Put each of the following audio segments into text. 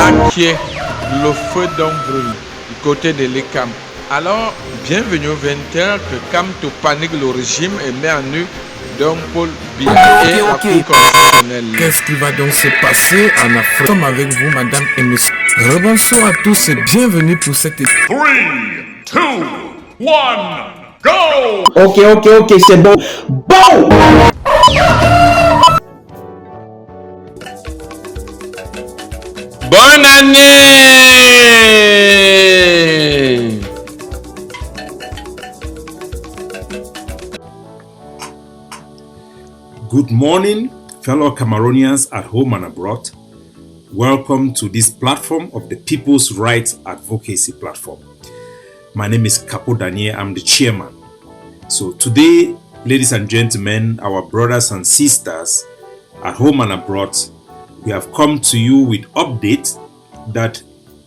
inquiet, le feu donc brûle du côté de l'ECAM. Alors, bienvenue aux 20h que Cam te panique le régime et met en nu d'un pôle bien et la Cour constitutionnelle. Qu'est-ce qui va donc se passer en Afrique? Nous sommes avec vous, madame et monsieur. Rebonsoir à tous et bienvenue pour cette... 3, 2, 1, go! Ok, c'est bon. Bon! Bonne année! Good morning, fellow Cameroonians at home and abroad. Welcome to this platform of the People's Rights Advocacy Platform. My name is Capo Daniel, I'm the chairman. So today, ladies and gentlemen, our brothers and sisters at home and abroad, we have come to you with update that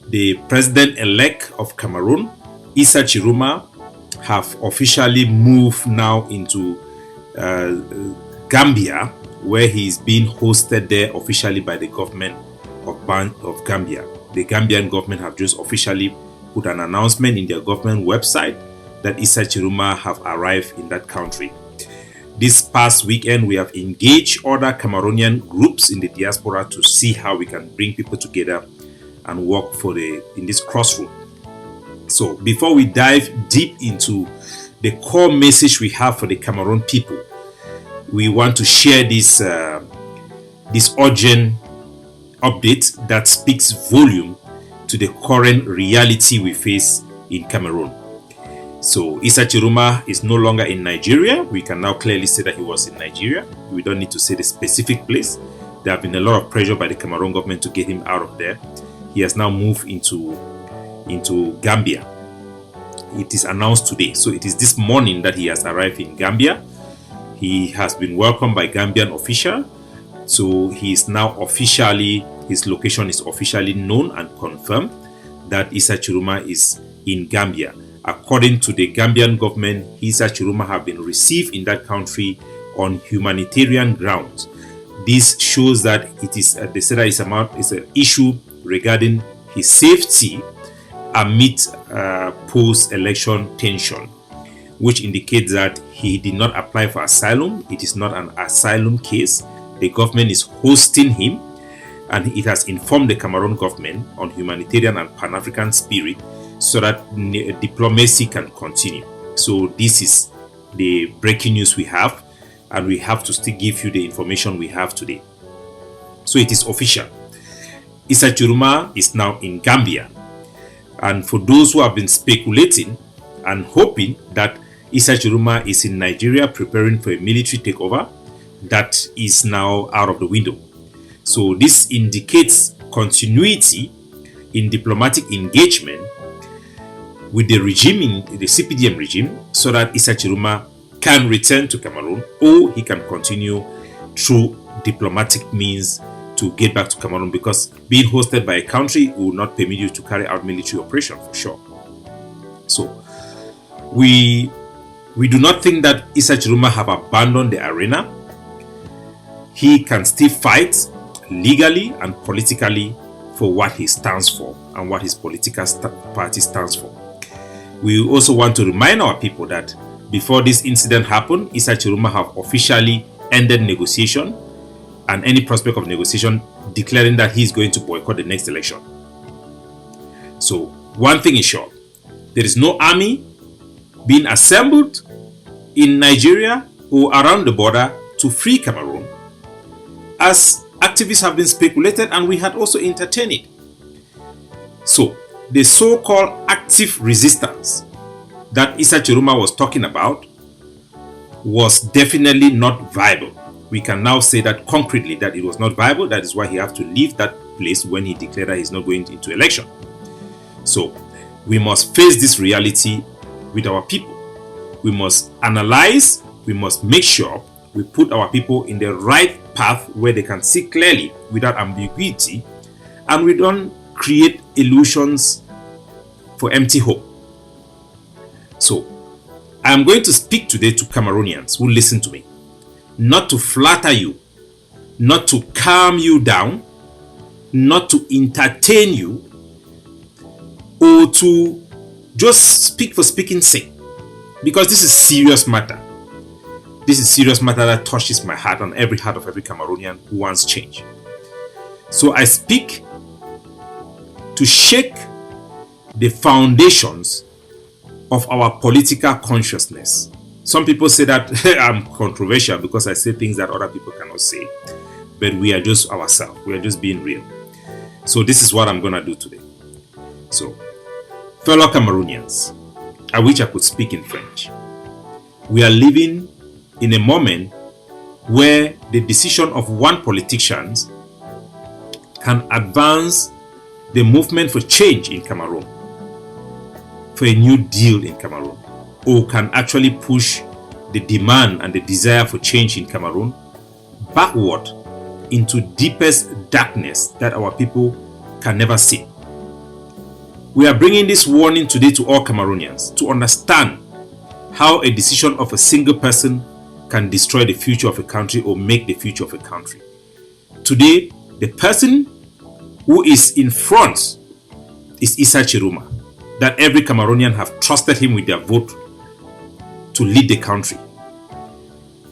the president-elect of Cameroon, Issa Chiroma, have officially moved now into Gambia, where he is being hosted there officially by the government of Gambia. The Gambian government have just officially put an announcement in their government website that Issa Chiroma have arrived in that country. This past weekend, we have engaged other Cameroonian groups in the diaspora to see how we can bring people together and work in this crossroad. So before we dive deep into the core message we have for the Cameroon people, we want to share this urgent update that speaks volume to the current reality we face in Cameroon. So Issa Chiroma is no longer in Nigeria. We can now clearly say that he was in Nigeria. We don't need to say the specific place. There have been a lot of pressure by the Cameroon government to get him out of there. He has now moved into Gambia. It is announced today. So it is this morning that he has arrived in Gambia. He has been welcomed by Gambian officials. So he is now officially, his location is officially known and confirmed that Issa Chiroma is in Gambia. According to the Gambian government, Issa Chiroma have been received in that country on humanitarian grounds. This shows that it is they say that it's an issue regarding his safety amid post-election tension, which indicates that he did not apply for asylum. It is not an asylum case. The government is hosting him, and it has informed the Cameroon government on humanitarian and Pan-African spirit so that diplomacy can continue. So this is the breaking news we have, and we have to still give you the information we have today. So it is official. Issa Chiroma is now in Gambia. And for those who have been speculating and hoping that Issa Chiroma is in Nigeria preparing for a military takeover, that is now out of the window. So this indicates continuity in diplomatic engagement with the regime, the CPDM regime, so that Issa Chiroma can return to Cameroon, or he can continue through diplomatic means to get back to Cameroon, because being hosted by a country will not permit you to carry out military operation for sure. So we do not think that Issa Chiroma have abandoned the arena. He can still fight legally and politically for what he stands for and what his political party stands for. We also want to remind our people that before this incident happened, Issa Chiroma have officially ended negotiation and any prospect of negotiation, declaring that he is going to boycott the next election. So one thing is sure, there is no army being assembled in Nigeria or around the border to free Cameroon, as activists have been speculated and we had also entertained it. So the so-called active resistance that Issa Chiroma was talking about was definitely not viable. We can now say that concretely that it was not viable. That is why he had to leave that place when he declared that he's not going into election. So we must face this reality with our people. We must analyze, we must make sure we put our people in the right path where they can see clearly without ambiguity, and we don't create illusions for empty hope. So I am going to speak today to Cameroonians who listen to me, not to flatter you, not to calm you down, not to entertain you or to just speak for speaking's sake, because this is serious matter. This is serious matter that touches my heart and every heart of every Cameroonian who wants change. So I speak to shake the foundations of our political consciousness. Some people say that I'm controversial because I say things that other people cannot say, but we are just ourselves. We are just being real. So this is what I'm going to do today. So, fellow Cameroonians, I wish I could speak in French. We are living in a moment where the decision of one politician can advance the movement for change in Cameroon, for a new deal in Cameroon, or can actually push the demand and the desire for change in Cameroon backward into deepest darkness that our people can never see. We are bringing this warning today to all Cameroonians to understand how a decision of a single person can destroy the future of a country or make the future of a country. Today, the person who is in front is Issa Chiroma, that every Cameroonian have trusted him with their vote to lead the country.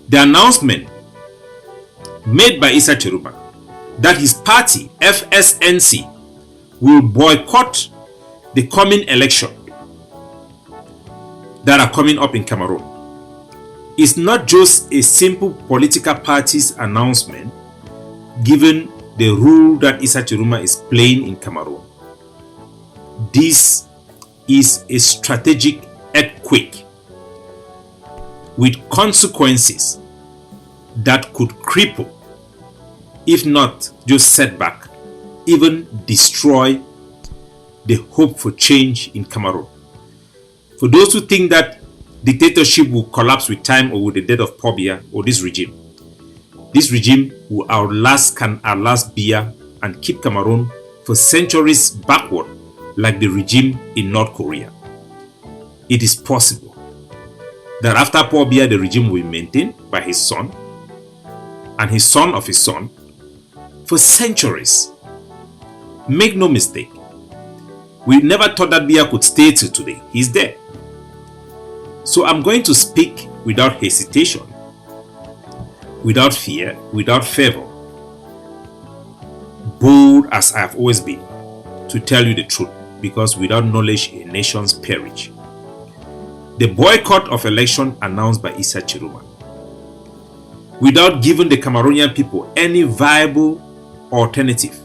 The announcement made by Issa Chiroma that his party, FSNC, will boycott the coming election that are coming up in Cameroon is not just a simple political party's announcement given the role that Issa Chiroma is playing in Cameroon. This is a strategic earthquake with consequences that could cripple, if not just set back, even destroy the hope for change in Cameroon. For those who think that dictatorship will collapse with time or with the death of Paul Biya or this regime will can outlast Biya and keep Cameroon for centuries backward like the regime in North Korea. It is possible that after Paul Biya, the regime will be maintained by his son and his son of his son for centuries. Make no mistake, we never thought that Biya could stay till today. He's there. So I'm going to speak without hesitation, without fear, without favor, bold as I have always been, to tell you the truth, because without knowledge a nation's perish. The boycott of election announced by Issa Chiroma, without giving the Cameroonian people any viable alternative,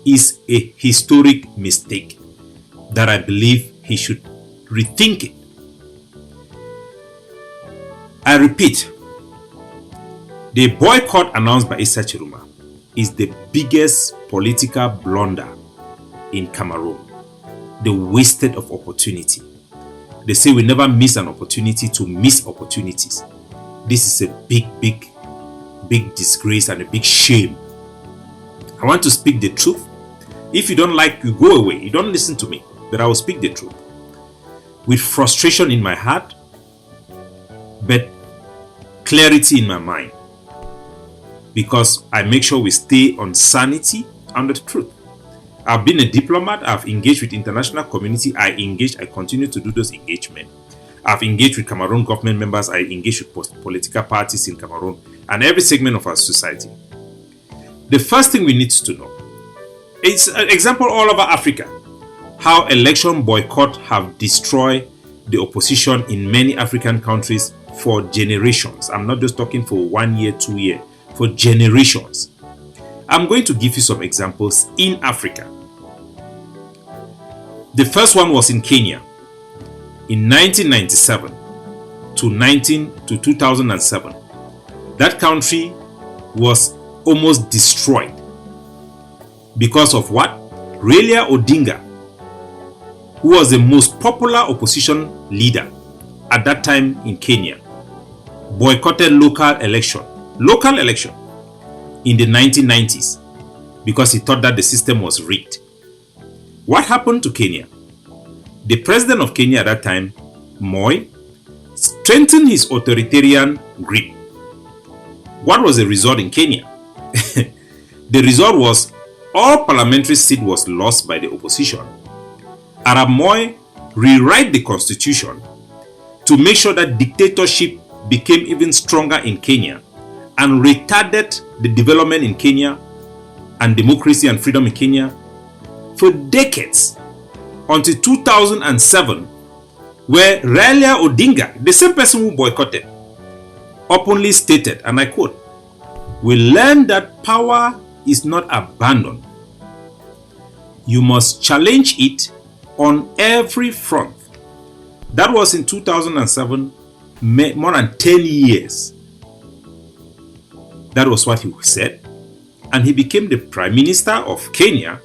is a historic mistake that I believe he should rethink it. I repeat, the boycott announced by Issa Chiroma is the biggest political blunder in Cameroon. The wasted of opportunity. They say we never miss an opportunity to miss opportunities. This is a big disgrace and a big shame. I want to speak the truth. If you don't like, you go away. You don't listen to me. But I will speak the truth. With frustration in my heart, but clarity in my mind. Because I make sure we stay on sanity and the truth. I've been a diplomat. I've engaged with international community. I continue to do those engagements. I've engaged with Cameroon government members. I engage with political parties in Cameroon and every segment of our society. The first thing we need to know, it's an example all over Africa, how election boycott have destroyed the opposition in many African countries for generations. I'm not just talking for 1 year, 2 years, for generations. I'm going to give you some examples in Africa. The first one was in Kenya in 1997 to 2007. That country was almost destroyed because of what? Raila Odinga, who was the most popular opposition leader at that time in Kenya, boycotted local election in the 1990s because he thought that the system was rigged. What happened to Kenya? The president of Kenya at that time, Moi, strengthened his authoritarian grip. What was the result in Kenya? The result was all parliamentary seat was lost by the opposition. Arap Moi rewrite the constitution to make sure that dictatorship became even stronger in Kenya and retarded the development in Kenya and democracy and freedom in Kenya for decades until 2007, where Raila Odinga, the same person who boycotted, openly stated, and I quote, "We learned that power is not abandoned. You must challenge it on every front." That was in 2007, more than 10 years. That was what he said. And he became the Prime Minister of Kenya.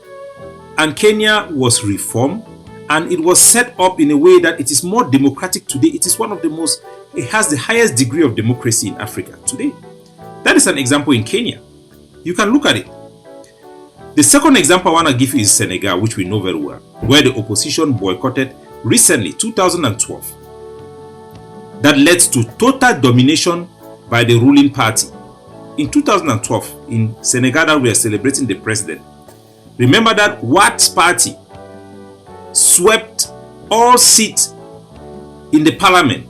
And Kenya was reformed. And it was set up in a way that it is more democratic today. It is one of the most, it has the highest degree of democracy in Africa today. That is an example in Kenya. You can look at it. The second example I want to give you is Senegal, which we know very well, where the opposition boycotted recently, 2012. That led to total domination by the ruling party. In 2012, in Senegal, we are celebrating the president. Remember that Wat's party swept all seats in the parliament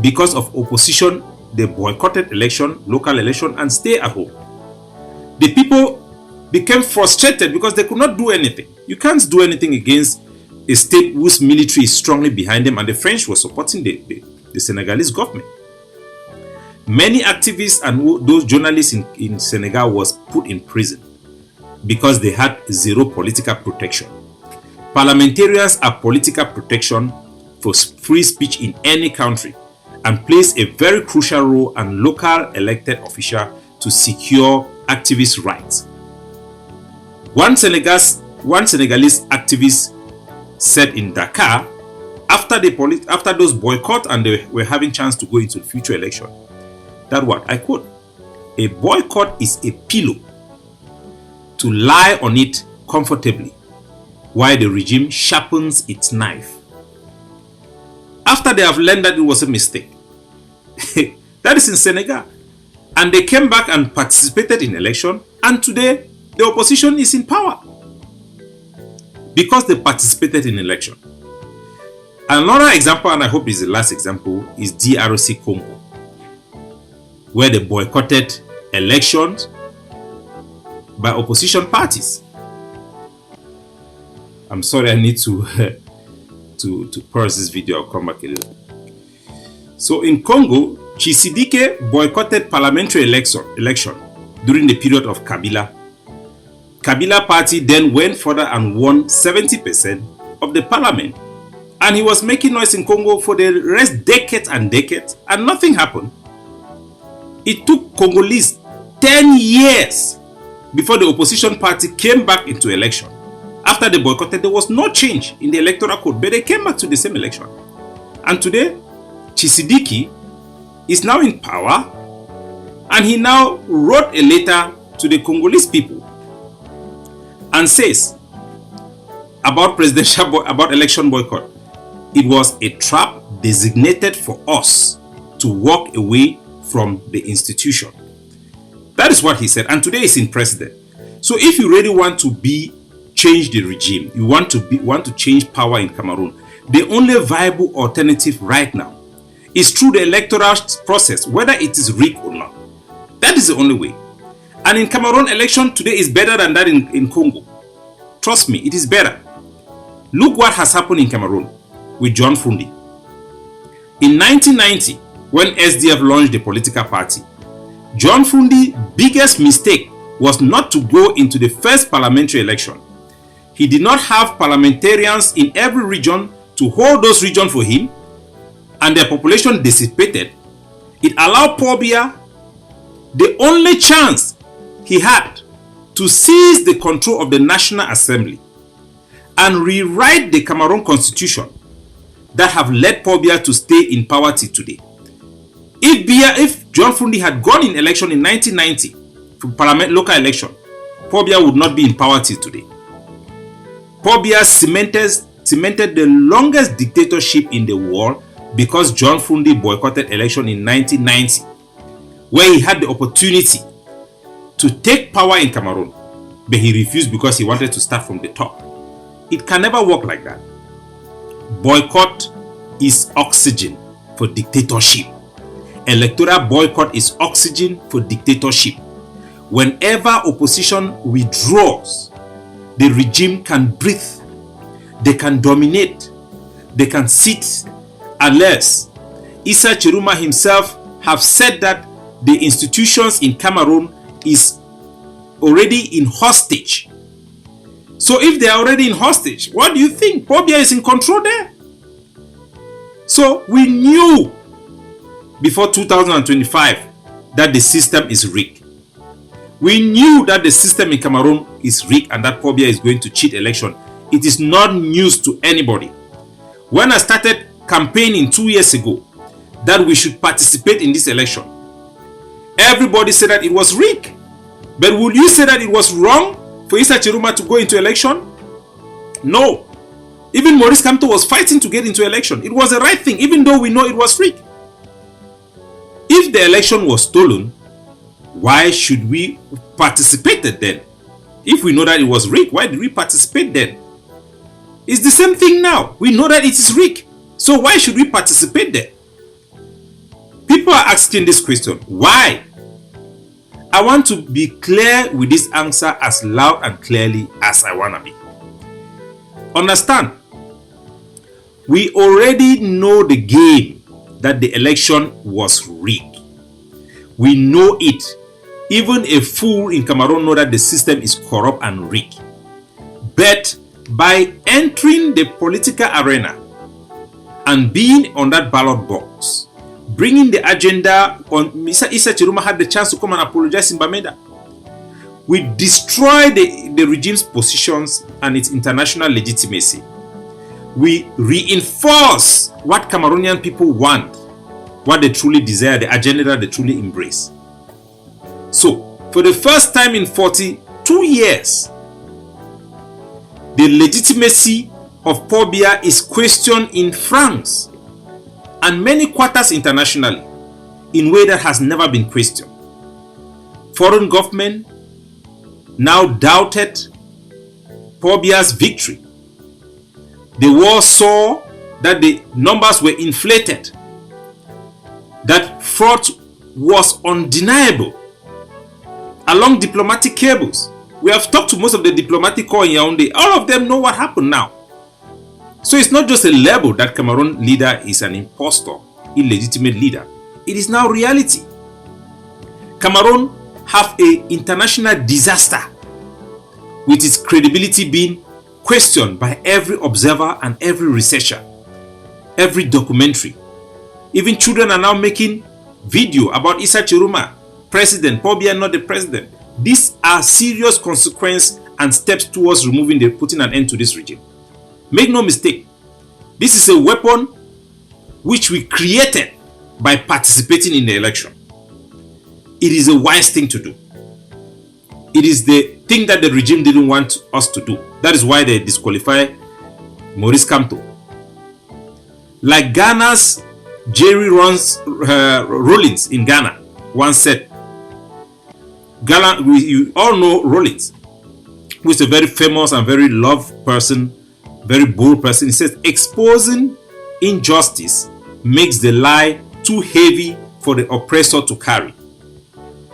because of opposition. They boycotted election, local election, and stay at home. The people became frustrated because they could not do anything. You can't do anything against a state whose military is strongly behind them, and the French were supporting the Senegalese government. Many activists and those journalists in Senegal was put in prison because they had zero political protection. Parliamentarians are political protection for free speech in any country and plays a very crucial role and local elected official to secure activist rights. One Senegalese activist said in Dakar, after those boycott and they were having chance to go into the future election, that what I quote, "A boycott is a pillow to lie on it comfortably while the regime sharpens its knife." After they have learned that it was a mistake. That is in Senegal. And they came back and participated in election, and today the opposition is in power because they participated in election. Another example, and I hope is the last example, is DRC Congo, where they boycotted elections by opposition parties. I'm sorry, I need to pause this video. I'll come back a little. So in Congo, Tshisekedi boycotted parliamentary election during the period of Kabila. Kabila party then went further and won 70% of the parliament. And he was making noise in Congo for the rest decades and decades, and nothing happened. It took Congolese 10 years before the opposition party came back into election. After they boycotted, there was no change in the electoral code, but they came back to the same election. And today, Tshisekedi is now in power, and he now wrote a letter to the Congolese people and says about election boycott, it was a trap designated for us to walk away from the institution. That is what he said, and today he's in president. So if you really want to change the regime, you want to change power in Cameroon, the only viable alternative right now is through the electoral process, whether it is rigged or not. That is the only way. And in Cameroon, election today is better than that in Congo. Trust me, it is better. Look what has happened in Cameroon with John Fundi. In 1990, when SDF launched the political party, John Fundi's biggest mistake was not to go into the first parliamentary election. He did not have parliamentarians in every region to hold those regions for him, and their population dissipated. It allowed Paul Biya the only chance he had to seize the control of the National Assembly and rewrite the Cameroon constitution that have led Paul Biya to stay in power till today. If John Fundi had gone in election in 1990 for parliament local election, Paul Biya would not be in power till today. Paul Biya cemented the longest dictatorship in the world because John Fundi boycotted election in 1990, where he had the opportunity to take power in Cameroon. but he refused because he wanted to start from the top. It can never work like that. Boycott is oxygen for dictatorship. Electoral boycott is oxygen for dictatorship. Whenever opposition withdraws, the regime can breathe. They can dominate. They can sit. Unless Issa Chiruma himself have said that the institutions in Cameroon is already in hostage. So if they are already in hostage, what do you think? Paul Biya is in control there. So we knew before 2025 that the system is rigged. We knew that the system in Cameroon is rigged and that Paul Biya is going to cheat election. It is not news to anybody. When I started campaigning 2 years ago that we should participate in this election, everybody said that it was rigged. But will you say that it was wrong for Issa Chiruma to go into election? No. Even Maurice Kamto was fighting to get into election. It was the right thing, even though we know it was rigged. If the election was stolen, why should we participate then? If we know that it was rigged, why did we participate then? It's the same thing now. We know that it is rigged. So why should we participate then? People are asking this question. Why? I want to be clear with this answer as loud and clearly as I want to be. Understand? We already know the game that the election was rigged. We know it. Even a fool in Cameroon knows that the system is corrupt and rigged. But by entering the political arena and being on that ballot box, bringing the agenda on, Issa Chiruma had the chance to come and apologize in Bamenda. We destroy the regime's positions and its international legitimacy. We reinforce what Cameroonian people want, what they truly desire, the agenda that they truly embrace. So, for the first time in 42 years, the legitimacy of Paul Biya is questioned in France and many quarters internationally in a way that has never been questioned. Foreign government now doubted Paul Biya's victory. The world saw that the numbers were inflated, that fraud was undeniable along diplomatic cables. We have talked to most of the diplomatic corps in Yaoundé. All of them know what happened now. So it's not just a label that Cameroon leader is an impostor, illegitimate leader. It is now reality. Cameroon have an international disaster with its credibility being questioned by every observer and every researcher, every documentary. Even children are now making video about Issa Chiruma, president, Paul Biya not the president. These are serious consequences and steps towards putting an end to this regime. Make no mistake, this is a weapon which we created by participating in the election. It is a wise thing to do. It is the thing that the regime didn't want us to do. That is why they disqualify Maurice Kamto. Like Ghana's Jerry Rawlings in Ghana once said, you all know Rawlings, who is a very famous and very loved person, very bold person. He says, exposing injustice makes the lie too heavy for the oppressor to carry.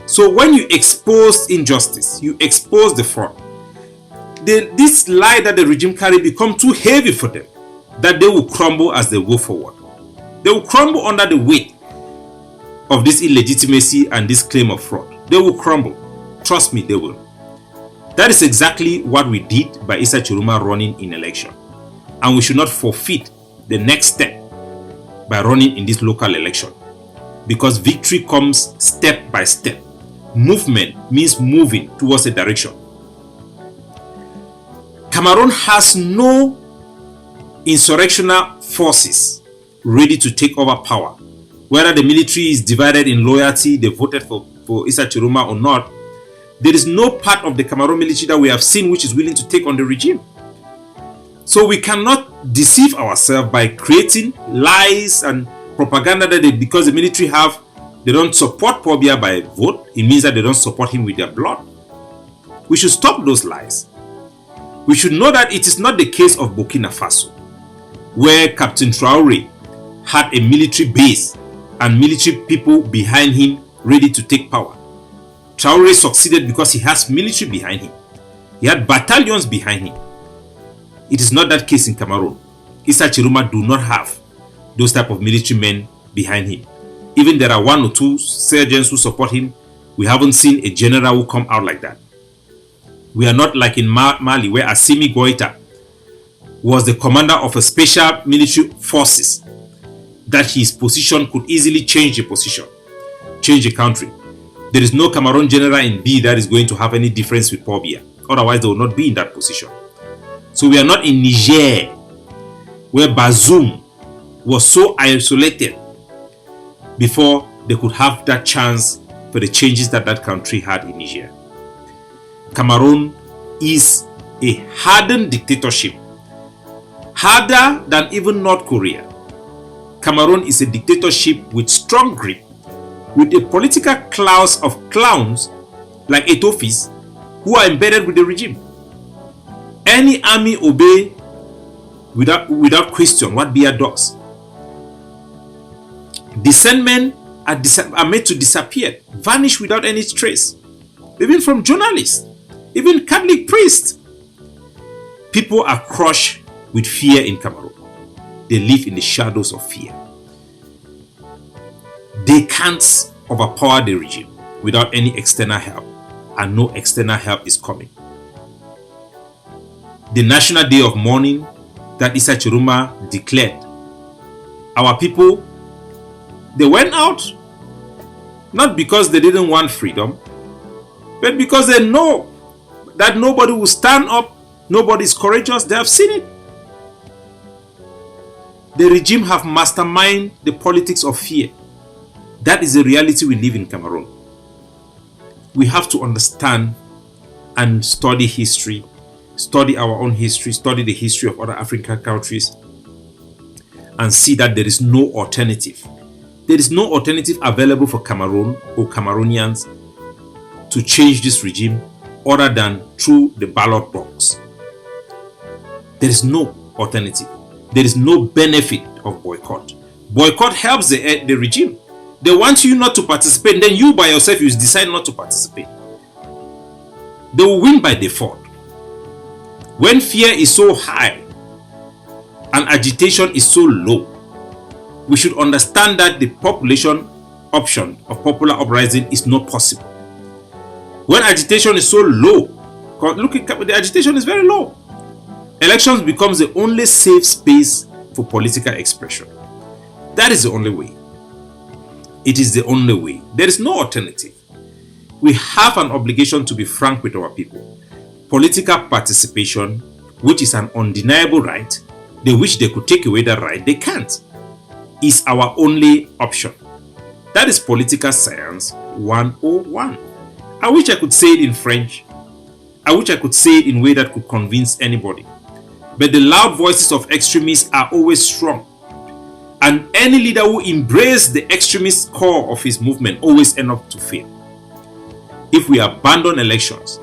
So when you expose injustice, you expose the fraud, this lie that the regime carry become too heavy for them, that they will crumble as they go forward. They will crumble under the weight of this illegitimacy and this claim of fraud. They will crumble. Trust me, they will. That is exactly what we did by Issa Chiruma running in election. And we should not forfeit the next step by running in this local election. Because victory comes step by step. Movement means moving towards a direction. Cameroon has no insurrectional forces ready to take over power. Whether the military is divided in loyalty, they voted for Issa Chiruma or not, there is no part of the Cameroon military that we have seen which is willing to take on the regime. So we cannot deceive ourselves by creating lies and propaganda that because the military they don't support Paul Biya by vote, it means that they don't support him with their blood. We should stop those lies. We should know that it is not the case of Burkina Faso, where Captain Traoré had a military base and military people behind him ready to take power. Traoré succeeded because he has military behind him. He had battalions behind him. It is not that case in Cameroon. Issa Chiroma do not have those type of military men behind him. Even there are 1 or 2 sergeants who support him. We haven't seen a general who come out like that. We are not like in Mali, where Assimi Goïta was the commander of a special military forces, that his position could easily change the position, change the country. There is no Cameroon general in B that is going to have any difference with Paul Biya. Otherwise, they will not be in that position. So we are not in Niger, where Bazoum was so isolated before they could have that chance for the changes that that country had in Niger. Cameroon is a hardened dictatorship, harder than even North Korea. Cameroon is a dictatorship with strong grip, with a political class of clowns like Etophis who are embedded with the regime. Any army obey without question what Biya does. Decent men are made to disappear, vanish without any trace. Even from journalists, even Catholic priests. People are crushed with fear in Cameroon. They live in the shadows of fear. They can't overpower the regime without any external help, and no external help is coming. The National Day of Mourning that Issa Chiroma declared, our people, they went out not because they didn't want freedom, but because they know that nobody will stand up, nobody is courageous. They have seen it. The regime have masterminded the politics of fear. That is the reality we live in Cameroon. We have to understand and study history, study our own history, study the history of other African countries, and see that there is no alternative. There is no alternative available for Cameroon or Cameroonians to change this regime other than through the ballot box. There is no alternative. There is no benefit of boycott. Boycott helps the regime. They want you not to participate, then you by yourself you decide not to participate. They will win by default. When fear is so high and agitation is so low, we should understand that the population option of popular uprising is not possible. When agitation is so low, look at the agitation is very low. Elections becomes the only safe space for political expression. That is the only way. It is the only way. There is no alternative. We have an obligation to be frank with our people. Political participation, which is an undeniable right, they wish they could take away that right, they can't, is our only option. That is political science 101. I wish I could say it in French. I wish I could say it in a way that could convince anybody. But the loud voices of extremists are always strong. And any leader who embraces the extremist core of his movement always ends up to fail. If we abandon elections,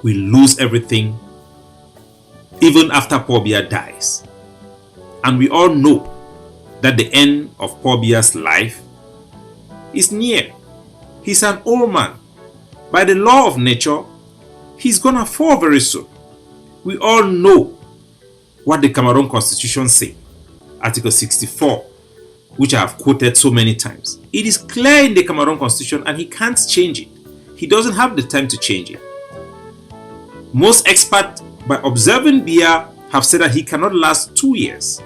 we lose everything, even after Paul Biya dies. And we all know that the end of Paul Biya's life is near. He's an old man. By the law of nature, he's gonna fall very soon. We all know what the Cameroon Constitution says. Article 64, which I have quoted so many times. It is clear in the Cameroon Constitution and he can't change it. He doesn't have the time to change it. Most experts, by observing Biya, have said that he cannot last 2 years.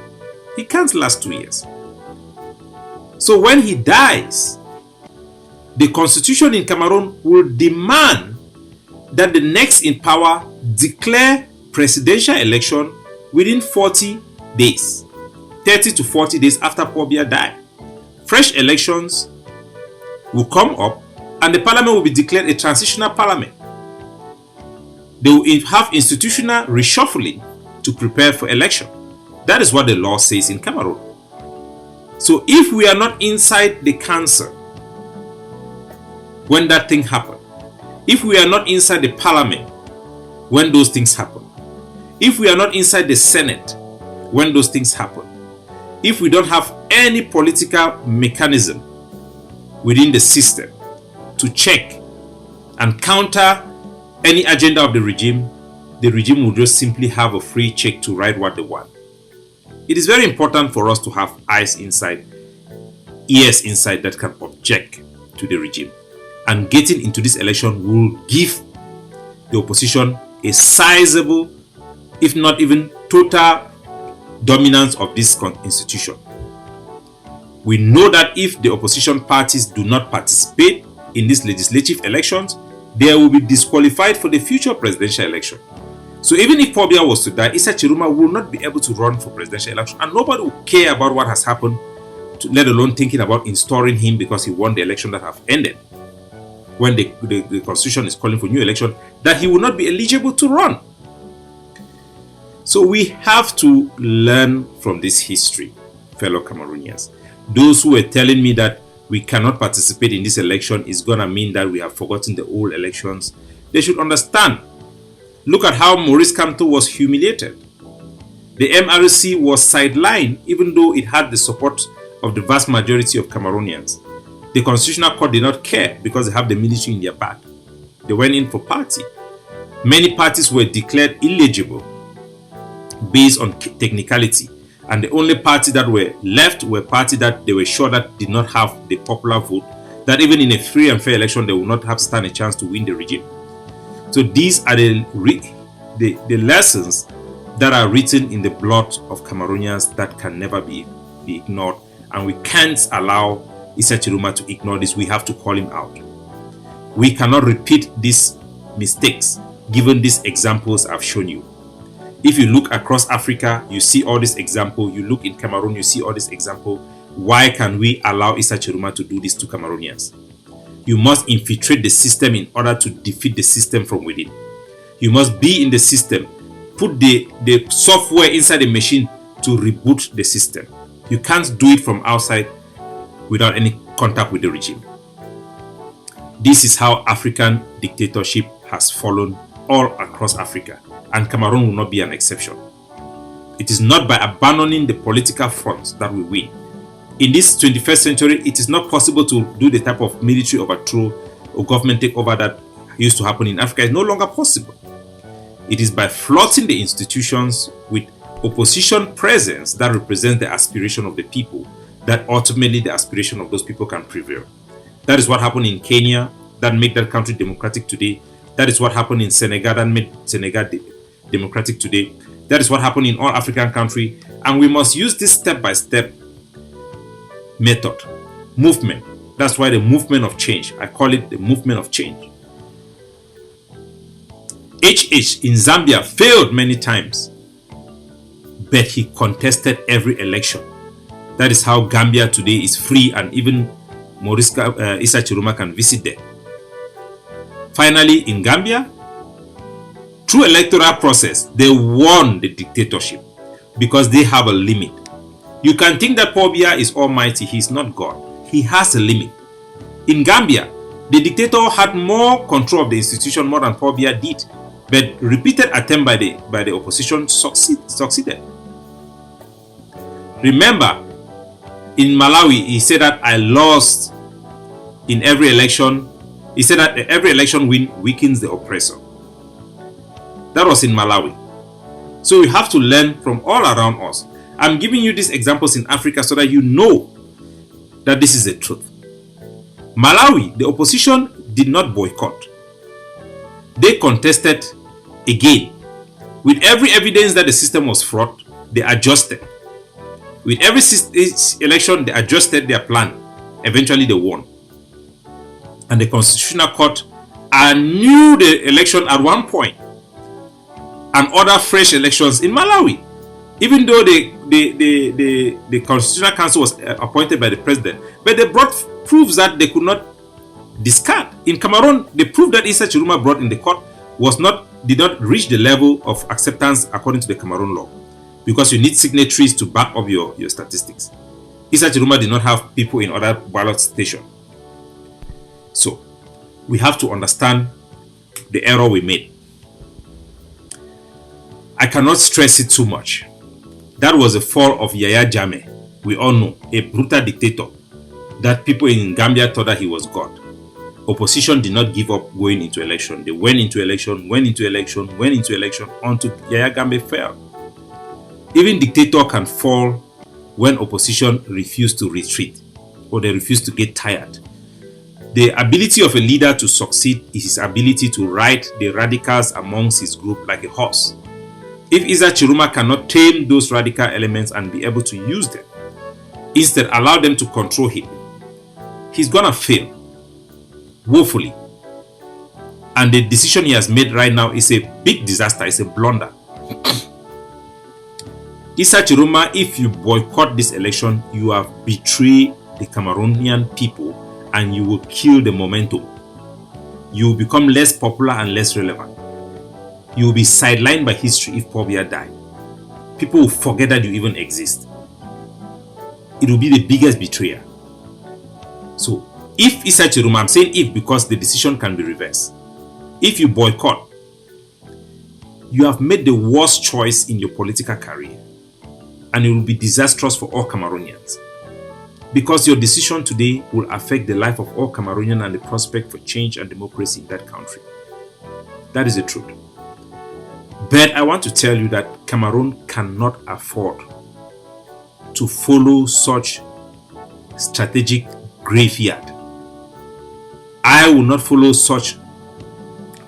He can't last 2 years. So when he dies, the constitution in Cameroon will demand that the next in power declare presidential election within 40 days. 30 to 40 days after Paul Biya died. Fresh elections will come up and the parliament will be declared a transitional parliament. They will have institutional reshuffling to prepare for election. That is what the law says in Cameroon. So if we are not inside the council when that thing happened, if we are not inside the parliament when those things happen, if we are not inside the Senate when those things happen, if we don't have any political mechanism within the system to check and counter any agenda of the regime will just simply have a free check to write what they want. It is very important for us to have eyes inside, ears inside that can object to the regime. And getting into this election will give the opposition a sizable, if not even total, dominance of this institution. We know that if the opposition parties do not participate in these legislative elections, they will be disqualified for the future presidential election. So even if Paul Biya was to die, Issa Chiroma will not be able to run for presidential election, and nobody will care about what has happened, let alone thinking about installing him because he won the election that have ended. When the constitution is calling for new election, that he will not be eligible to run. So we have to learn from this history, fellow Cameroonians. Those who were telling me that we cannot participate in this election is going to mean that we have forgotten the old elections, they should understand. Look at how Maurice Kamto was humiliated. The MRC was sidelined even though it had the support of the vast majority of Cameroonians. The Constitutional Court did not care because they have the military in their back. They went in for party. Many parties were declared illegible based on technicality, and the only party that were left were parties that they were sure that did not have the popular vote, that even in a free and fair election they will not have stand a chance to win the regime. So these are the lessons that are written in the blood of Cameroonians that can never be ignored, and we can't allow Issa Chiroma to ignore this. We have to call him out. We cannot repeat these mistakes given these examples I've shown you. If you look across Africa, you see all these examples. You look in Cameroon, you see all these examples. Why can we allow Issa Chiroma to do this to Cameroonians? You must infiltrate the system in order to defeat the system from within. You must be in the system. Put the software inside the machine to reboot the system. You can't do it from outside without any contact with the regime. This is how African dictatorship has fallen all across Africa, and Cameroon will not be an exception. It is not by abandoning the political front that we win. In this 21st century, it is not possible to do the type of military overthrow or government takeover that used to happen in Africa. It's no longer possible. It is by flooding the institutions with opposition presence that represents the aspiration of the people that ultimately the aspiration of those people can prevail. That is what happened in Kenya, that made that country democratic today. That is what happened in Senegal, that made Senegal democratic today. That is what happened in all African countries. And we must use this step-by-step method, movement. That's why the movement of change, I call it the movement of change. HH in Zambia failed many times, but he contested every election. That is how Gambia today is free, and even Issa Chiroma can visit there. Finally, in Gambia, through electoral process, they won the dictatorship because they have a limit. You can think that Paul Biya is almighty. He is not God. He has a limit. In Gambia, the dictator had more control of the institution more than Paul Biya did, but repeated attempt by the opposition succeeded. Remember, in Malawi, he said that I lost in every election. He said that every election win weakens the oppressor. That was in Malawi. So we have to learn from all around us. I'm giving you these examples in Africa so that you know that this is the truth. Malawi, the opposition did not boycott. They contested again. With every evidence that the system was fraud, they adjusted. With every election, they adjusted their plan. Eventually, they won. And the Constitutional Court knew the election at one point and ordered fresh elections in Malawi. Even though the Constitutional Council was appointed by the president, but they brought proofs that they could not discard. In Cameroon, the proof that Issa Chiroma brought in the court did not reach the level of acceptance according to the Cameroon law, because you need signatories to back up your statistics. Issa Chiroma did not have people in other ballot stations. So we have to understand the error we made. I cannot stress it too much. That was the fall of Yahya Jammeh. We all know, a brutal dictator that people in Gambia thought that he was God. Opposition did not give up going into election. They went into election until Yahya Jammeh fell. Even dictator can fall when opposition refuse to retreat or they refuse to get tired. The ability of a leader to succeed is his ability to ride the radicals amongst his group like a horse. If Issa Chiroma cannot tame those radical elements and be able to use them, instead allow them to control him, he's gonna fail woefully. And the decision he has made right now is a big disaster, it's a blunder. Issa Chiroma, if you boycott this election, you have betrayed the Cameroonian people and you will kill the momentum. You will become less popular and less relevant. You will be sidelined by history if Paul Biya died. People will forget that you even exist. It will be the biggest betrayer. So, if Issa Chiroma, I'm saying if because the decision can be reversed. If you boycott, you have made the worst choice in your political career. And it will be disastrous for all Cameroonians. Because your decision today will affect the life of all Cameroonians and the prospect for change and democracy in that country. That is the truth. But I want to tell you that Cameroon cannot afford to follow such strategic graveyard. I will not follow such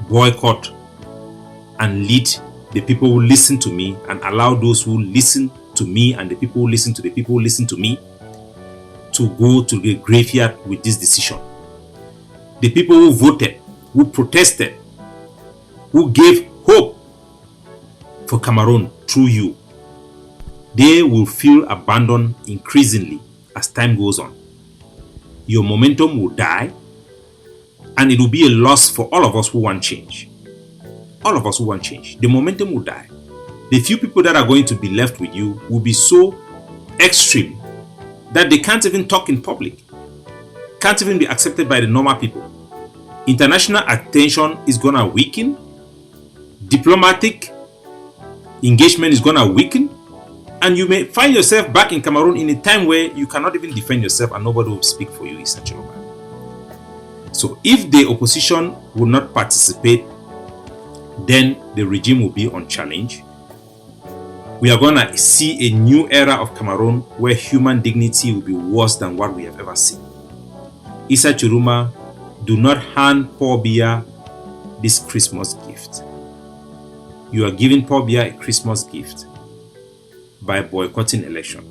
boycott and lead the people who listen to me and allow those who listen to me and the people who listen to the people who listen to me to go to the graveyard with this decision. The people who voted, who protested, who gave hope for Cameroon through you, they will feel abandoned increasingly as time goes on. Your momentum will die and it will be a loss for all of us who want change. All of us who want change. The momentum will die. The few people that are going to be left with you will be so extreme that they can't even talk in public, can't even be accepted by the normal people. International attention is gonna weaken. Diplomatic engagement is gonna weaken. And you may find yourself back in Cameroon in a time where you cannot even defend yourself and nobody will speak for you, Issa Chiroma. So if the opposition will not participate, then the regime will be on challenge. We are going to see a new era of Cameroon where human dignity will be worse than what we have ever seen. Issa Chiroma, do not hand Paul Biya this Christmas gift. You are giving Paul Biya a Christmas gift by boycotting election.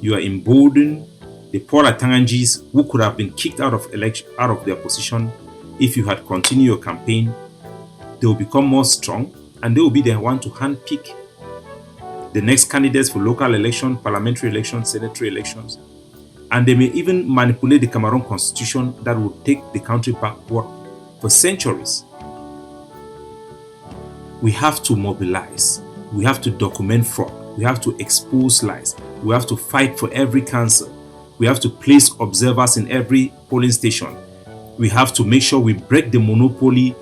You are emboldening the poor Atangangis who could have been kicked out of their position if you had continued your campaign. They will become more strong and they will be the one to handpick the next candidates for local election, parliamentary elections, senatory elections. And they may even manipulate the Cameroon constitution that will take the country backward for centuries. We have to mobilize. We have to document fraud. We have to expose lies. We have to fight for every council. We have to place observers in every polling station. We have to make sure we break the monopoly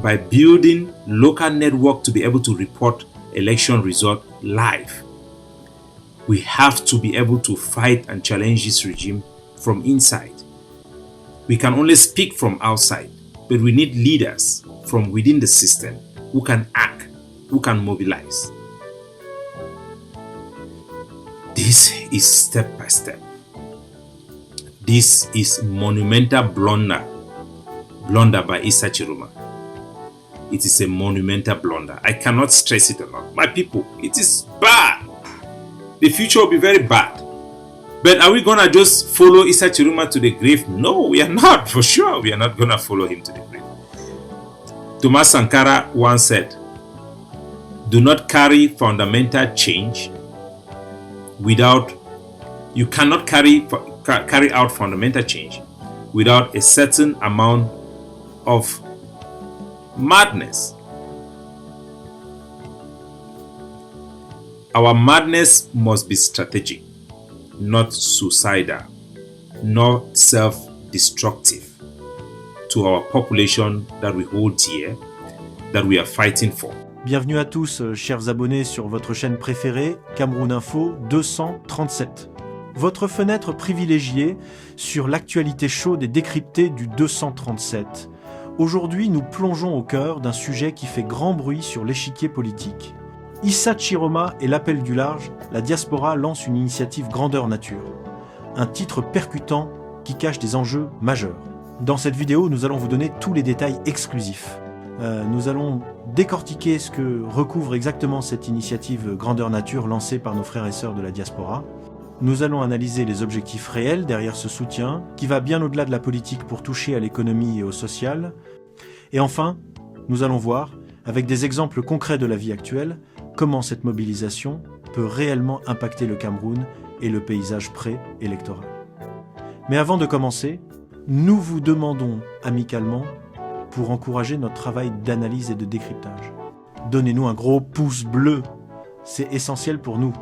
by building local network to be able to report election result live. We have to be able to fight and challenge this regime from inside. We can only speak from outside, but we need leaders from within the system who can act, who can mobilize. This is step by step. This is monumental blunder by Issa Chiroma. It is a monumental blunder. I cannot stress it enough. My people, it is bad. The future will be very bad. But are we going to just follow Issa Chiroma to the grave? No, we are not. For sure, we are not going to follow him to the grave. Thomas Sankara once said, do not carry fundamental change without, you cannot carry out fundamental change without a certain amount of madness. Our madness must be strategic, not suicidal, not self-destructive. to our population that we hold dear, that we are fighting for. Bienvenue à tous, chers abonnés sur votre chaîne préférée, Cameroun Info 237. Votre fenêtre privilégiée sur l'actualité chaude et décryptée du 237. Aujourd'hui, nous plongeons au cœur d'un sujet qui fait grand bruit sur l'échiquier politique. Issa Chiroma et l'appel du large, la diaspora lance une initiative grandeur nature. Un titre percutant qui cache des enjeux majeurs. Dans cette vidéo, nous allons vous donner tous les détails exclusifs. Nous allons décortiquer ce que recouvre exactement cette initiative grandeur nature lancée par nos frères et sœurs de la diaspora. Nous allons analyser les objectifs réels derrière ce soutien, qui va bien au-delà de la politique pour toucher à l'économie et au social. Et enfin, nous allons voir, avec des exemples concrets de la vie actuelle, comment cette mobilisation peut réellement impacter le Cameroun et le paysage pré-électoral. Mais avant de commencer, nous vous demandons amicalement, pour encourager notre travail d'analyse et de décryptage, donnez-nous un gros pouce bleu, c'est essentiel pour nous.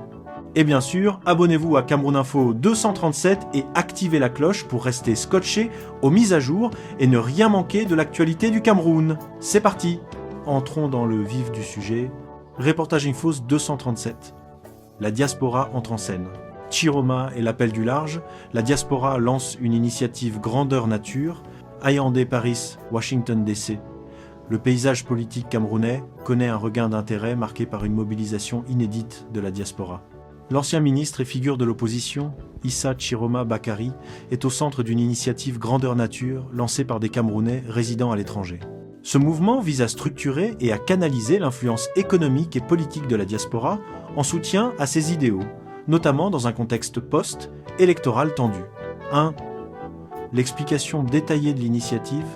Et bien sûr, abonnez-vous à Cameroun Info 237 et activez la cloche pour rester scotché aux mises à jour et ne rien manquer de l'actualité du Cameroun. C'est parti! Entrons dans le vif du sujet. Reportage Infos 237. La diaspora entre en scène. Chiroma et l'appel du large, la diaspora lance une initiative grandeur nature. Yaoundé, Paris, Washington DC. Le paysage politique camerounais connaît un regain d'intérêt marqué par une mobilisation inédite de la diaspora. L'ancien ministre et figure de l'opposition, Issa Chiroma Bakary, est au centre d'une initiative grandeur nature lancée par des Camerounais résidant à l'étranger. Ce mouvement vise à structurer et à canaliser l'influence économique et politique de la diaspora en soutien à ses idéaux, notamment dans un contexte post-électoral tendu. 1. L'explication détaillée de l'initiative.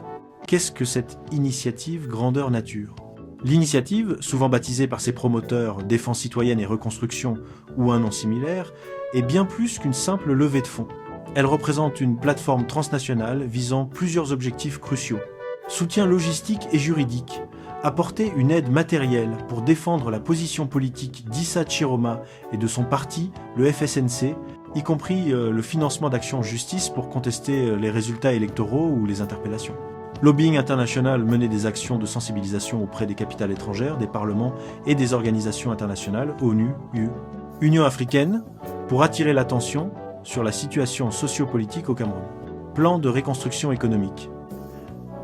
Qu'est-ce que cette initiative grandeur nature ? L'initiative, souvent baptisée par ses promoteurs Défense citoyenne et reconstruction ou un nom similaire, est bien plus qu'une simple levée de fonds. Elle représente une plateforme transnationale visant plusieurs objectifs cruciaux. Soutien logistique et juridique, apporter une aide matérielle pour défendre la position politique d'Issa Chiroma et de son parti, le FSNC, y compris le financement d'actions en justice pour contester les résultats électoraux ou les interpellations. Lobbying international, mener des actions de sensibilisation auprès des capitales étrangères, des parlements et des organisations internationales, ONU, Union africaine, pour attirer l'attention sur la situation socio-politique au Cameroun. Plan de reconstruction économique.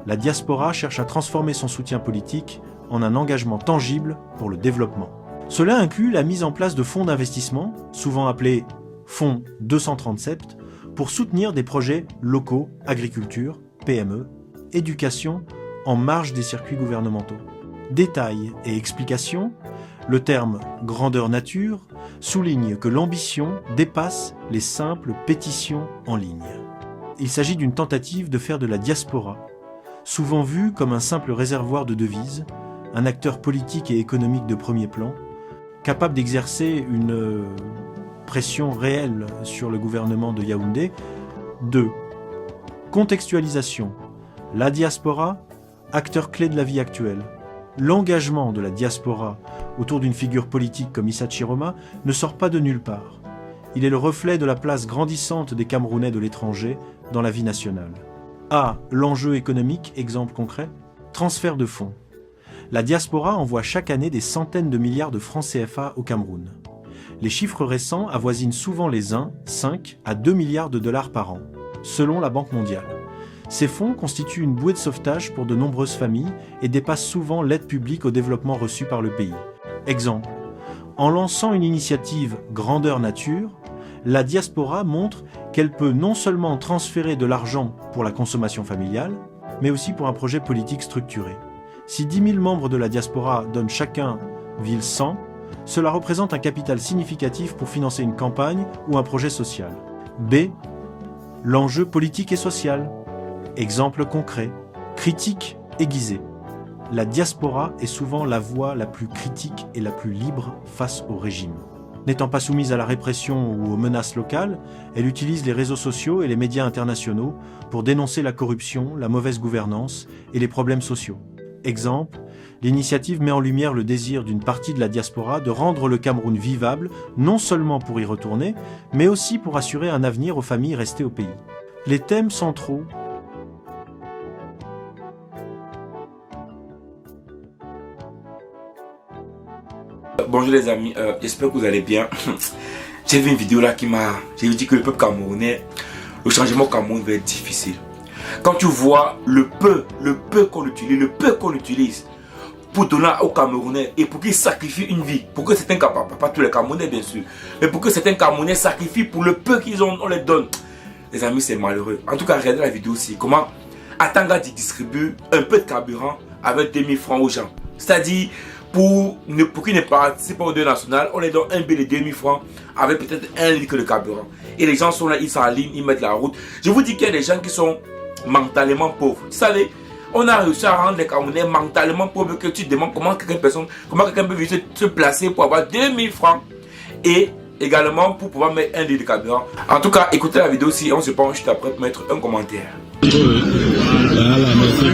La diaspora cherche à transformer son soutien politique en un engagement tangible pour le développement. Cela inclut la mise en place de fonds d'investissement, souvent appelés fonds 237, pour soutenir des projets locaux, agriculture, PME, éducation, en marge des circuits gouvernementaux. Détails et explications, le terme « grandeur nature » souligne que l'ambition dépasse les simples pétitions en ligne. Il s'agit d'une tentative de faire de la diaspora, souvent vue comme un simple réservoir de devises, un acteur politique et économique de premier plan, capable d'exercer une pression réelle sur le gouvernement de Yaoundé. 2. Contextualisation. La diaspora, acteur clé de la vie actuelle. L'engagement de la diaspora autour d'une figure politique comme Issa Chiroma ne sort pas de nulle part. Il est le reflet de la place grandissante des Camerounais de l'étranger dans la vie nationale. A. L'enjeu économique, exemple concret. Transfert de fonds. La diaspora envoie chaque année des centaines de milliards de francs CFA au Cameroun. Les chiffres récents avoisinent souvent les 5 à 2 milliards de dollars par an, selon la Banque mondiale. Ces fonds constituent une bouée de sauvetage pour de nombreuses familles et dépassent souvent l'aide publique au développement reçue par le pays. Exemple, en lançant une initiative grandeur nature, la diaspora montre qu'elle peut non seulement transférer de l'argent pour la consommation familiale, mais aussi pour un projet politique structuré. Si 10 000 membres de la diaspora donnent chacun 100, cela représente un capital significatif pour financer une campagne ou un projet social. B. L'enjeu politique et social. Exemple concret. Critique aiguisée. La diaspora est souvent la voix la plus critique et la plus libre face au régime. N'étant pas soumise à la répression ou aux menaces locales, elle utilise les réseaux sociaux et les médias internationaux pour dénoncer la corruption, la mauvaise gouvernance et les problèmes sociaux. Exemple, l'initiative met en lumière le désir d'une partie de la diaspora de rendre le Cameroun vivable, non seulement pour y retourner, mais aussi pour assurer un avenir aux familles restées au pays. Les thèmes centraux Bonjour les amis, j'espère que vous allez bien. J'ai vu une vidéo là qui m'a... J'ai dit que le peuple camerounais, le changement au Cameroun va être difficile. Quand tu vois le peu qu'on utilise pour donner aux Camerounais et pour qu'ils sacrifient une vie, pour que certains Camerounais, pas tous les Camerounais bien sûr, mais pour que certains Camerounais sacrifient pour le peu qu'ils ont, on les donne. Les amis, c'est malheureux. En tout cas, regardez la vidéo aussi, comment Atanga distribue un peu de carburant avec 2000 francs aux gens. C'est-à-dire, pour qu'ils ne participent pas au deuil national, on les donne un billet de 2000 francs avec peut-être 1 litre de carburant. Et les gens sont là, ils s'alignent, ils mettent la route. Je vous dis qu'il y a des gens qui sont mentalement pauvres. Vous savez, on a réussi à rendre les Camerounais mentalement pauvres que tu te demandes comment quelqu'un peut se placer pour avoir 2000 francs et également pour pouvoir mettre 1 litre de carburant. En tout cas, écoutez la vidéo si on se penche juste après pour mettre un commentaire. Voilà, merci.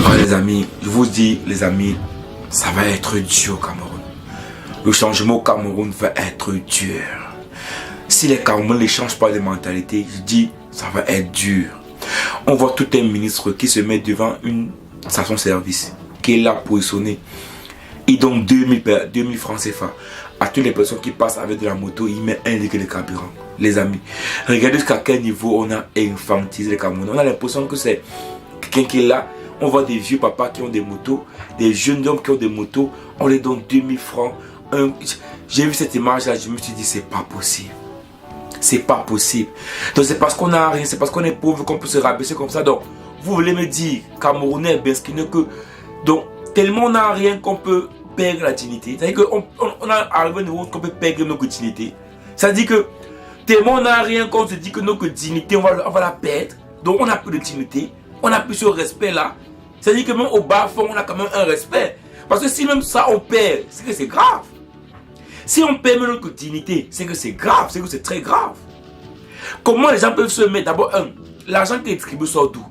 Oh, les amis, je vous dis les amis, ça va être dur au Cameroun. Le changement au Cameroun va être dur. Si les Camerounais ne changent pas de mentalité, je dis, ça va être dur. On voit tout un ministre qui se met devant une station-service, qui est là pour sonner. Il donne 2000 francs CFA à toutes les personnes qui passent avec de la moto. Il met 1 litre de carburant. Les amis, regardez jusqu'à quel niveau on a infantilisé les Camerounais. On a l'impression que c'est quelqu'un qui est là. On voit des vieux papas qui ont des motos, des jeunes hommes qui ont des motos. On les donne 2000 francs. J'ai vu cette image là, je me suis dit c'est pas possible. C'est pas possible. Donc c'est parce qu'on a rien, c'est parce qu'on est pauvre qu'on peut se rabaisser comme ça. Donc vous voulez me dire, Camerounais, Beskineux, que donc tellement on n'a rien qu'on peut perdre la dignité. C'est-à-dire qu'on a arrivé au niveau qu'on peut perdre notre dignité. C'est-à-dire que tellement on n'a rien qu'on se dit que notre dignité, on va la perdre. Donc on n'a plus de dignité, on n'a plus ce respect là. C'est-à-dire que même au bas fond, on a quand même un respect. Parce que si même ça on perd, c'est que c'est grave. Si on perd même notre dignité, c'est que c'est grave, c'est que c'est très grave. Comment les gens peuvent se mettre? D'abord, l'argent qui est distribué sort d'où?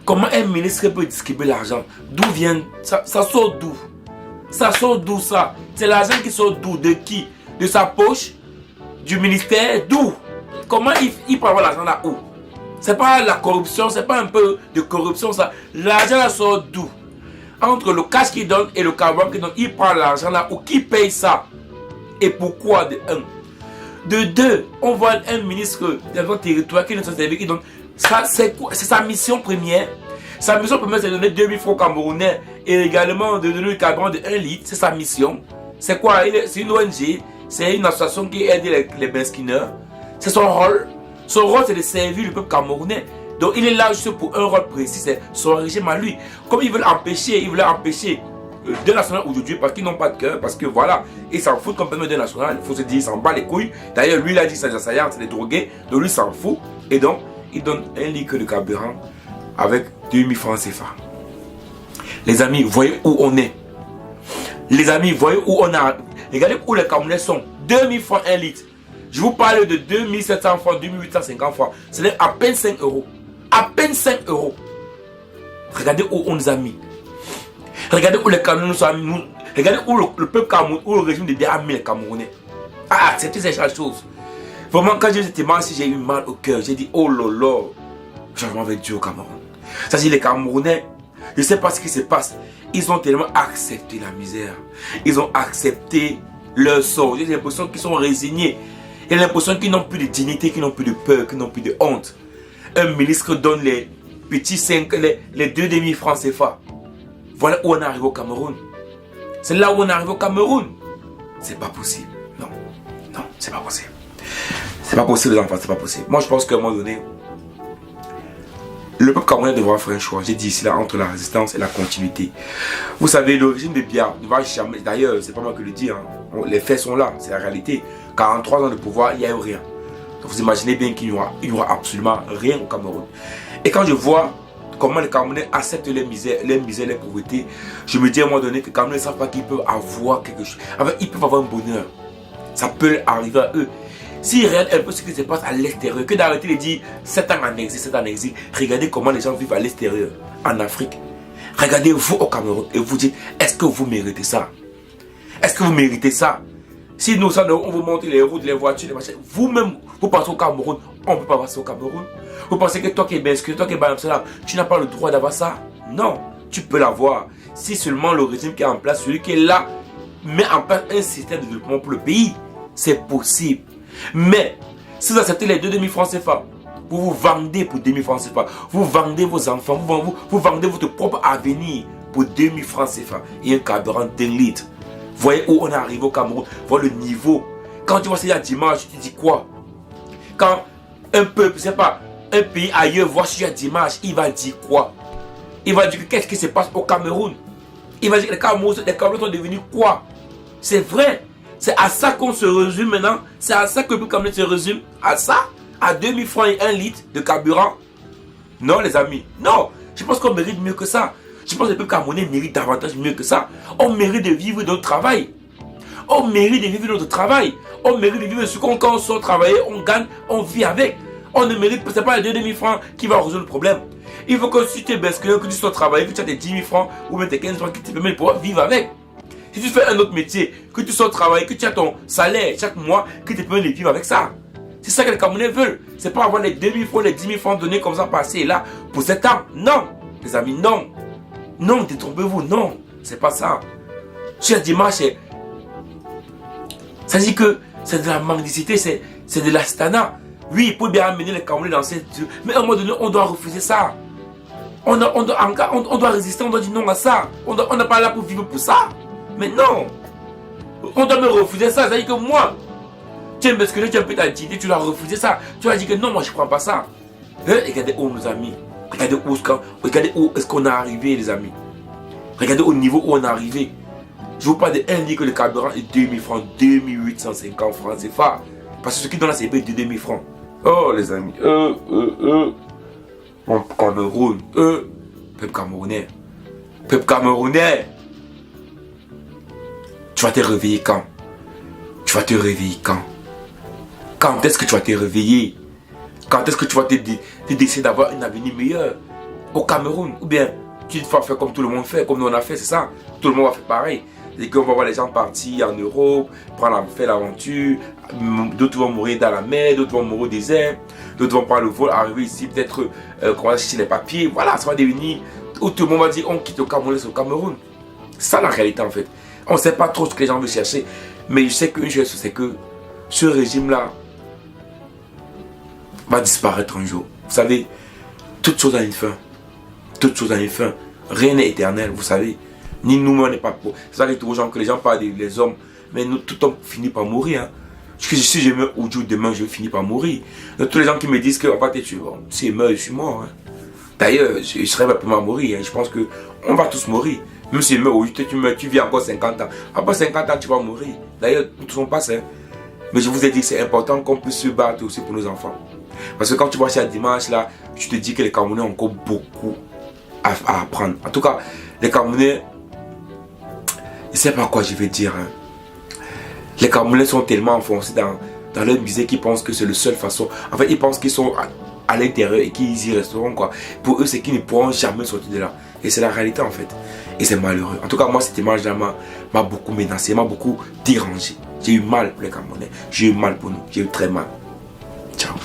Comment un ministre peut distribuer l'argent? D'où vient ça? Ça sort d'où? Ça sort d'où ça? C'est l'argent qui sort d'où? De qui? De sa poche? Du ministère? D'où? Comment il peut avoir l'argent là où? C'est pas la corruption, c'est pas un peu de corruption ça. L'argent là sort d'où? Entre le cash qu'il donne et le carburant qu'il donne, il prend l'argent là où? Qui paye ça? Et pourquoi? De un. De deux, on voit un ministre de notre territoire qui nous servi, qui donne. C'est sa mission première. Sa mission première, c'est de donner 2000 francs camerounais et également de donner le carburant de 1 litre. C'est sa mission. C'est quoi? C'est une ONG. C'est une association qui aide les beskineurs. C'est son rôle. Son rôle, c'est de servir le peuple camerounais. Donc il est là juste pour un rôle précis, c'est son régime à lui. Comme ils voulaient empêcher le national aujourd'hui parce qu'ils n'ont pas de cœur, parce que voilà, ils s'en foutent complètement de national. Il faut se dire, ils s'en bat les couilles. D'ailleurs, lui, il a dit, c'est des drogués, donc lui s'en fout. Et donc, il donne 1 litre de carburant avec 2000 francs CFA. Les amis, voyez où on est. Les amis, voyez où on a. Regardez où les Camerounais sont. 2000 francs 1 litre. Je vous parle de 2700 francs, 2850 francs. C'est à peine 5 euros. À peine 5 euros. Regardez où on nous a mis. Regardez où les Camerounais nous ont mis. Regardez où le peuple Camerounais, où le régime de DA a mis les Camerounais. Ah, acceptez ces choses. Vraiment, quand j'ai eu cette image, j'ai eu mal au cœur. J'ai dit, oh là là, le changement va être dur au Cameroun. Ça dit, les Camerounais, je ne sais pas ce qui se passe. Ils ont tellement accepté la misère. Ils ont accepté leur sort. J'ai l'impression qu'ils sont résignés. J'ai l'impression qu'ils n'ont plus de dignité, qu'ils n'ont plus de peur, qu'ils n'ont plus de honte. Un ministre donne les petits 5, les 2,5 francs CFA. Voilà où on arrive au Cameroun. C'est là où on arrive au Cameroun. C'est pas possible. Non, non, c'est pas possible. C'est pas possible les enfants, c'est pas possible. Moi je pense qu'à un moment donné, le peuple camerounais devra faire un choix. J'ai dit ici là entre la résistance et la continuité. Vous savez, le régime de Biya ne va jamais. D'ailleurs, c'est pas moi qui le dis. Hein. Les faits sont là, c'est la réalité. 43 ans de pouvoir, il n'y a eu rien. Donc vous imaginez bien qu'il n'y aura absolument rien au Cameroun. Et quand je vois comment les Camerounais acceptent les misères, les pauvretés, je me dis à un moment donné que les Camerounais ne savent pas qu'ils peuvent avoir quelque chose. Enfin, ils peuvent avoir un bonheur. Ça peut arriver à eux. S'ils regardent un peu ce qui se passe à l'extérieur, que d'arrêter de dire 7 ans en exil, 7 ans en exil, regardez comment les gens vivent à l'extérieur, en Afrique. Regardez vous au Cameroun et vous dites, est-ce que vous méritez ça? Est-ce que vous méritez ça? Si nous, on vous montre les routes, les voitures, les machins, vous-même, vous passez au Cameroun, on ne peut pas passer au Cameroun. Vous pensez que toi qui es basque, toi qui es Balamsala, tu n'as pas le droit d'avoir ça? Non, tu peux l'avoir. Si seulement le régime qui est en place, celui qui est là, met en place un système de développement pour le pays, c'est possible. Mais, si vous acceptez les 2 demi-francs CFA, vous vous vendez pour 2000 francs CFA, vous vendez vos enfants, vous vendez votre propre avenir pour 2000 francs CFA et un carburant d'1 litre. Voyez où on est arrivé au Cameroun, voyez le niveau. Quand tu vois ça dimanche, tu te dis quoi? Quand un peuple, je sais pas, un pays ailleurs voit ça dimanche, il va dire quoi? Il va dire qu'est-ce qui se passe au Cameroun? Il va dire que les Camerounais sont devenus quoi? C'est vrai. C'est à ça qu'on se résume maintenant. C'est à ça que le Cameroun se résume. À ça? À 2000 francs et 1 litre de carburant? Non, les amis. Non. Je pense qu'on mérite mieux que ça. Je pense que le peuple camerounais mérite davantage mieux que ça. On mérite de vivre notre travail. On mérite de vivre notre travail. On mérite de vivre ce qu'on, quand on sort travailler, on gagne, on vit avec. On ne mérite pas, c'est pas les 2000 francs qui va résoudre le problème. Il faut que si tu es basculé, que tu sois travailler, que tu as des 10 000 francs ou même tes 15 francs qui te permettent de pouvoir vivre avec. Si tu fais un autre métier, que tu sois travailler, que tu as ton salaire chaque mois, qui te permet de vivre avec ça. C'est ça que les Camerounais veulent. C'est pas avoir les 2000 francs, les 10 000 francs donnés comme ça, passer là, pour 7 ans. Non, les amis, non. Non, détrompez-vous, non. C'est pas ça. Chaque dimanche, ça dit que c'est de la mendicité, c'est de l'astana. Oui, il peut bien amener les Camerounais dans cette... Mais à un moment donné, on doit refuser ça. On doit résister, on doit dire non à ça. On n'est pas là pour vivre pour ça. Mais non. On doit me refuser ça. C'est-à-dire que moi, tu es musculé, tu as un peu d'idée, tu dois refuser ça. Tu vas dire que non, moi je ne prends pas ça. Regardez où nos amis. Regardez où est-ce qu'on est arrivé, les amis. Regardez au niveau où on est arrivé. Je vous parle de 1 litre de carburant et 2000 francs, 2850 francs, c'est fort. Parce que ce qui donne là, c'est de 2000 francs. Oh, les amis. Mon Cameroun. Peuple camerounais. Peuple camerounais. Tu vas te réveiller quand? Tu vas te réveiller quand? Quand est-ce que tu vas te réveiller? Quand est-ce que tu vas te décider d'avoir un avenir meilleur au Cameroun? Ou bien tu vas faire comme tout le monde fait, comme nous on a fait, c'est ça? Tout le monde va faire pareil. C'est qu'on va voir les gens partir en Europe, faire l'aventure. D'autres vont mourir dans la mer, d'autres vont mourir au désert, d'autres vont prendre le vol, arriver ici, peut-être qu'on va chercher les papiers. Voilà, ça va devenir où tout le monde va dire on quitte le Cameroun, c'est au Cameroun. C'est ça la réalité en fait. On ne sait pas trop ce que les gens veulent chercher. Mais je sais qu'une chose, c'est que ce régime-là va disparaître un jour. Vous savez, toute chose a une fin. Toute chose a une fin. Rien n'est éternel, vous savez. Ni nous, on n'est pas pour. C'est ça que les gens parlent des hommes. Mais nous, tout homme finit par mourir. Hein. Si je meurs aujourd'hui, demain, je vais finir par mourir. Donc, tous les gens qui me disent que va te tuer, bon, si je meurs, je suis mort. Hein. D'ailleurs, je serai pas pour mourir. Hein. Je pense qu'on va tous mourir. Même si je meurs aujourd'hui, tu vis encore 50 ans. Après 50 ans, tu vas mourir. D'ailleurs, nous tous on passe. Hein. Mais je vous ai dit que c'est important qu'on puisse se battre aussi pour nos enfants. Parce que quand tu vois ça dimanche là, tu te dis que les Camerounais ont encore beaucoup à apprendre. En tout cas, les Camerounais, je ne sais pas quoi je vais dire. Hein. Les Camerounais sont tellement enfoncés dans leur musée qu'ils pensent que c'est la seule façon. En fait, ils pensent qu'ils sont à l'intérieur et qu'ils y resteront. Quoi. Pour eux, c'est qu'ils ne pourront jamais sortir de là. Et c'est la réalité en fait. Et c'est malheureux. En tout cas, moi, cette image-là m'a beaucoup menacé, m'a beaucoup dérangé. J'ai eu mal pour les Camerounais. J'ai eu mal pour nous. J'ai eu très mal. Ciao.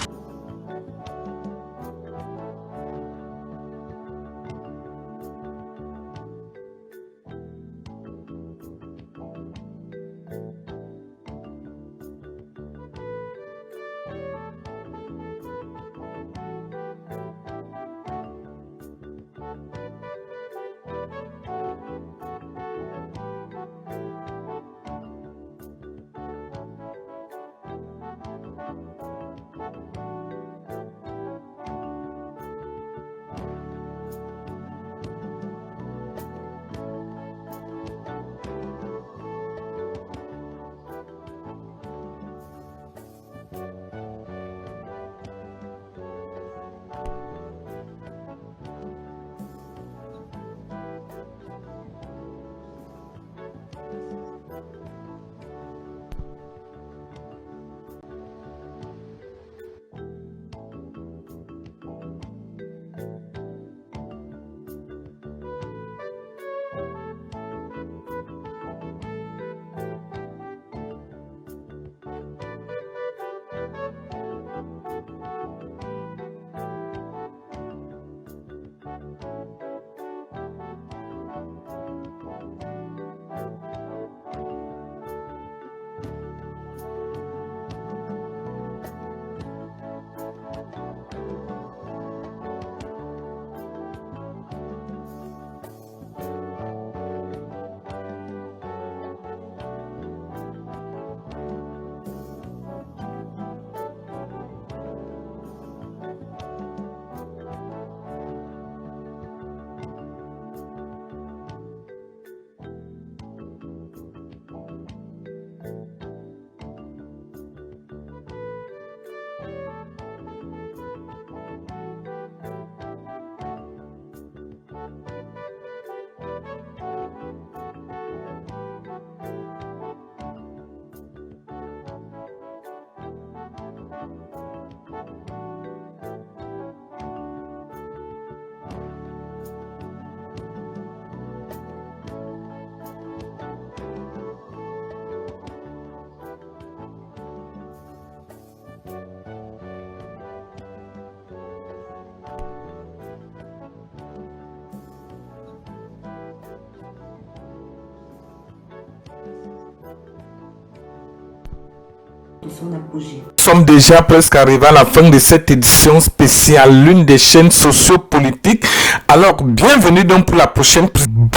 Nous sommes déjà presque arrivés à la fin de cette édition spéciale, l'une des chaînes sociopolitiques. Alors, bienvenue donc pour la prochaine.